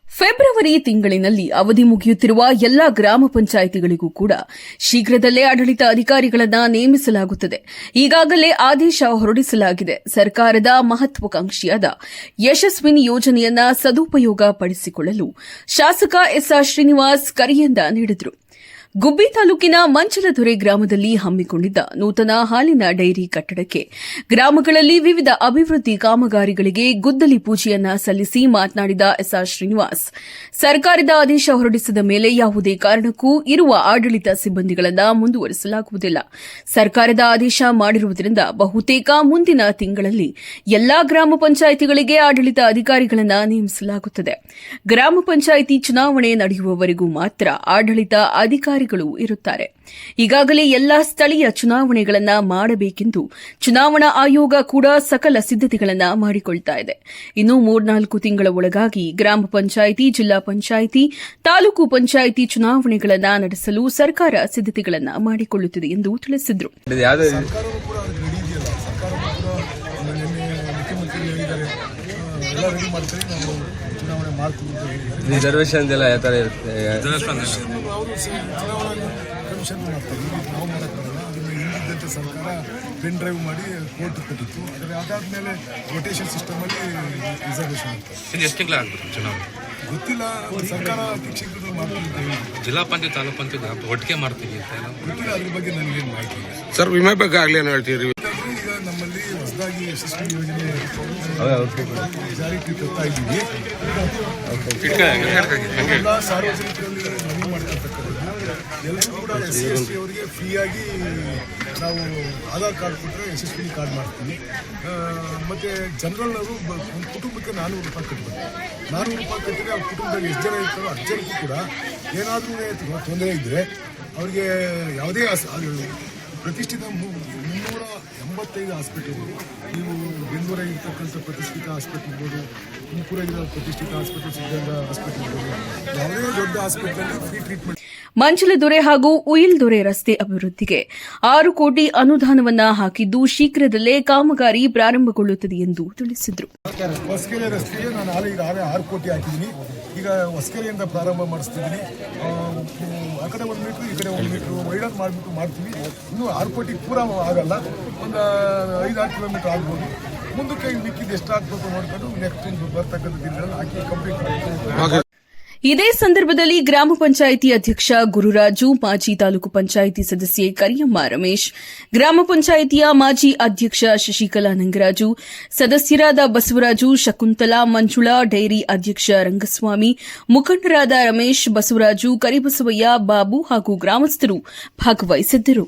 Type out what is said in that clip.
February ತಿಂಗಳಿನಲ್ಲಿ ಅವಧಿ ಮುಗಿಯುತ್ತಿರುವ ಎಲ್ಲಾ ಗ್ರಾಮ ಪಂಚಾಯಿತಿಗಳಿಗೂ ಕೂಡ ಶೀಘ್ರದಲ್ಲೇ ಆಡಳಿತ ಅಧಿಕಾರಿಗಳನ್ನು ನೇಮಿಸಲಾಗುತ್ತದೆ. ಈಗಾಗಲೇ ಆದೇಶ ಹೊರಡಿಸಲಾಗಿದೆ. ಸರ್ಕಾರದ ಮಹತ್ವಾಕಾಂಕ್ಷಿಯಾದ ಯಶಸ್ವಿನಿ ಯೋಜನೆಯನ್ನ ಸದುಪಯೋಗ ಪಡಿಸಿಕೊಳ್ಳಲು ಶಾಸಕ ಎಸ್ಆರ್ ಶ್ರೀನಿವಾಸ್ ಕರೆಯನ್ನ ನೀಡಿದರು. ಗುಬ್ಬಿ ತಾಲೂಕಿನ ಮಂಚಲದೊರೆ ಗ್ರಾಮದಲ್ಲಿ ಹಮ್ಮಿಕೊಂಡಿದ್ದ ನೂತನ ಹಾಲಿನ ಡೈರಿ ಕಟ್ಟಡಕ್ಕೆ ಗ್ರಾಮಗಳಲ್ಲಿ ವಿವಿಧ ಅಭಿವೃದ್ಧಿ ಕಾಮಗಾರಿಗಳಿಗೆ ಗುದ್ದಲಿ ಪೂಜೆಯನ್ನ ಸಲ್ಲಿಸಿ ಮಾತನಾಡಿದ ಎಸ್ಆರ್ ಶ್ರೀನಿವಾಸ್, ಸರ್ಕಾರದ ಆದೇಶ ಹೊರಡಿಸಿದ ಮೇಲೆ ಯಾವುದೇ ಕಾರಣಕ್ಕೂ ಇರುವ ಆಡಳಿತ ಸಿಬ್ಬಂದಿಗಳನ್ನು ಮುಂದುವರಿಸಲಾಗುವುದಿಲ್ಲ. ಸರ್ಕಾರದ ಆದೇಶ ಮಾಡಿರುವುದರಿಂದ ಬಹುತೇಕ ಮುಂದಿನ ತಿಂಗಳಲ್ಲಿ ಎಲ್ಲಾ ಗ್ರಾಮ ಪಂಚಾಯಿತಿಗಳಿಗೆ ಆಡಳಿತ ಅಧಿಕಾರಿಗಳನ್ನು ನೇಮಿಸಲಾಗುತ್ತದೆ. ಗ್ರಾಮ ಪಂಚಾಯಿತಿ ಚುನಾವಣೆ ನಡೆಯುವವರೆಗೂ ಮಾತ್ರ ಆಡಳಿತ ಅಧಿಕಾರಿಗಳು ಇರುತ್ತಾರೆ. ಈಗಾಗಲೇ ಎಲ್ಲಾ ಸ್ಥಳೀಯ ಚುನಾವಣೆಗಳನ್ನು ಮಾಡಬೇಕೆಂದು ಚುನಾವಣಾ ಆಯೋಗ ಕೂಡ ಸಕಲ ಸಿದ್ದತೆಗಳನ್ನು ಮಾಡಿಕೊಳ್ತಾ ಇದೆ. ಇನ್ನು 3-4 ತಿಂಗಳ ಒಳಗಾಗಿ ಗ್ರಾಮ ಪಂಚಾಯಿತಿ, ಜಿಲ್ಲಾ ಪಂಚಾಯಿತಿ, ತಾಲೂಕು ಪಂಚಾಯಿತಿ ಚುನಾವಣೆಗಳನ್ನು ನಡೆಸಲು ಸರ್ಕಾರ ಸಿದ್ದತೆಗಳನ್ನು ಮಾಡಿಕೊಳ್ಳುತ್ತಿದೆ ಎಂದು ತಿಳಿಸಿದರು. ರಿಸರ್ವೇಶನ್ ಎಲ್ಲ ಯಾವ ಥರ ಇರುತ್ತೆ? ಕಮಿಷನ್ ಮಾಡ್ತಾರೆ, ನಾವು ಮಾಡೋಕ್ಕಾಗಲ್ಲ. ಅದನ್ನು ಹಿಂದಿದ್ದಂತೆ ಸರ್ಕಾರ ಪೆನ್ ಡ್ರೈವ್ ಮಾಡಿ ಕೋರ್ಟ್ ಕೊಟ್ಟಿತ್ತು. ಆದರೆ ಅದಾದಮೇಲೆ ರೊಟೇಷನ್ ಸಿಸ್ಟಮಲ್ಲಿ ರಿಸರ್ವೇಷನ್ ಆಗ್ತದೆ. ಎಷ್ಟು ತಿಂಗಳು ಆಗ್ಬೇಕು ಚುನಾವಣೆ ಗೊತ್ತಿಲ್ಲ. ಸರ್ಕಾರ ಶಿಕ್ಷಕರು ಮಾಡ್ತೀವಿ ಅಂತ ಹೇಳಿದ್ರು. ಜಿಲ್ಲಾ ಪಂಚಾಯತ್, ತಾಲೂಕು ಪಂಚಾಯತ್ ಒಟ್ಟಿಗೆ ಮಾಡ್ತೀವಿ ಅಂತ ಗೊತ್ತಿಲ್ಲ. ಅದ್ರ ಬಗ್ಗೆ ನನಗೇನು ಮಾಹಿತಿ ಇಲ್ಲ ಸರ್. ವಿಮೆ ಬಗ್ಗೆ ಆಗಲಿ ಏನು ಹೇಳ್ತೀರಿ? ಈಗ ನಮ್ಮಲ್ಲಿ ಹೊಸದಾಗಿ ಯಶಸ್ವಿ ಯೋಜನೆ ಜಾರಿಗೆ ತರ್ತಾ ಇದ್ದೀವಿ. ಎಲ್ಲ ಸಾರ್ವಜನಿಕರಲ್ಲಿ ಮನವಿ ಮಾಡ್ಕೊಳ್ತಕ್ಕಂಥದ್ದು, ಎಲ್ಲರೂ ಕೂಡ SC/ST ಅವರಿಗೆ ಫ್ರೀಯಾಗಿ ನಾವು ಆಧಾರ್ ಕಾರ್ಡ್ ಕೊಟ್ಟರೆ ಯಶಸ್ವಿನಿ ಕಾರ್ಡ್ ಮಾಡ್ತೀವಿ. ಮತ್ತು ಜನರಲ್ನವರು ಒಂದು ಕುಟುಂಬಕ್ಕೆ 400 ರೂಪಾಯಿ ಕಟ್ಟಬೇಕು. 400 ರೂಪಾಯಿ ಕಟ್ಟಿದ್ರೆ ಆ ಕುಟುಂಬದಲ್ಲಿ ಎಷ್ಟು ಜನ ಇರ್ತಾರೋ 10 ಜನಕ್ಕೂ ಕೂಡ ಏನಾದರೂ ತೊಂದರೆ ಇದ್ದರೆ ಅವರಿಗೆ ಯಾವುದೇ ಪ್ರತಿಷ್ಠಿತ 385 ಹಾಸ್ಪಿಟಲ್ಗಳು, ನೀವು ಬೆಂಗಳೂರ ಇರ್ತಕ್ಕಂಥ ಪ್ರತಿಷ್ಠಿತ ಹಾಸ್ಪಿಟಲ್ ಇರ್ಬೋದು, ತುಮಕೂರಾಗಿರೋ ಪ್ರತಿಷ್ಠಿತ ಹಾಸ್ಪಿಟಲ್, ಸಿದ್ಧಗಂಗಾ ಹಾಸ್ಪಿಟಲ್ ಇರ್ಬೋದು, ಯಾವುದೇ ದೊಡ್ಡ ಹಾಸ್ಪಿಟಲ್ ಫ್ರೀ ಟ್ರೀಟ್ಮೆಂಟ್. ಮಂಚಲದೊರೆ ಹಾಗೂ ಉಯಿಲ್ದೊರೆ ರಸ್ತೆ ಅಭಿವೃದ್ಧಿಗೆ 6 ಕೋಟಿ ಅನುದಾನವನ್ನ ಹಾಕಿದ್ದು ಶೀಘ್ರದಲ್ಲೇ ಕಾಮಗಾರಿ ಪ್ರಾರಂಭಗೊಳ್ಳುತ್ತದೆ ಎಂದು ತಿಳಿಸಿದರು. ಹೊಸಕೆರೆ ರಸ್ತೆಗೆ ನಾನು ಈಗ 6 ಕೋಟಿ ಹಾಕಿದ್ದೀನಿ. ಈಗ ಹೊಸಕೆರೆಯಿಂದ ಪ್ರಾರಂಭ ಮಾಡಿಸ್ತಿದ್ದೀನಿ. ಆ ಕಡೆ 1 ಮೀಟ್ರು, ಈ ಕಡೆ 1 ಮೀಟ್ರು ವೈಡನ್ ಮಾಡಿಬಿಟ್ಟು ಮಾಡ್ತೀವಿ. ಇನ್ನೂ 6 ಕೋಟಿ ಪೂರ ಆಗಲ್ಲ, ಒಂದು 5-6 ಕಿಲೋಮೀಟರ್ ಆಗ್ಬೋದು. ಮುಂದಕ್ಕೆ ಮಿಕ್ಕಿದ್ದು ಎಷ್ಟು ಹಾಕ್ಬೇಕು ನೋಡ್ಕೊಂಡು ನೆಕ್ಸ್ಟ್ ಬರ್ತಕ್ಕಂಥ ದಿನಗಳಲ್ಲಿ ಹಾಕಿ ಕಂಪ್ಲೀಟ್. ಇದೇ ಸಂದರ್ಭದಲ್ಲಿ ಗ್ರಾಮ ಪಂಚಾಯಿತಿ ಅಧ್ಯಕ್ಷ ಗುರುರಾಜು, ಮಾಜಿ ತಾಲೂಕು ಪಂಚಾಯಿತಿ ಸದಸ್ಯೆ ಕರಿಯಮ್ಮ ರಮೇಶ್, ಗ್ರಾಮ ಪಂಚಾಯಿತಿಯ ಮಾಜಿ ಅಧ್ಯಕ್ಷ ಶಶಿಕಲಾ ನಂಗರಾಜು, ಸದಸ್ಯರಾದ ಬಸವರಾಜು, ಶಕುಂತಲಾ, ಮಂಜುಳಾ, ಡೈರಿ ಅಧ್ಯಕ್ಷ ರಂಗಸ್ವಾಮಿ, ಮುಖಂಡರಾದ ರಮೇಶ್, ಬಸವರಾಜು, ಕರಿಬಸವಯ್ಯ, ಬಾಬು ಹಾಗೂ ಗ್ರಾಮಸ್ಥರು ಭಾಗವಹಿಸಿದ್ದರು.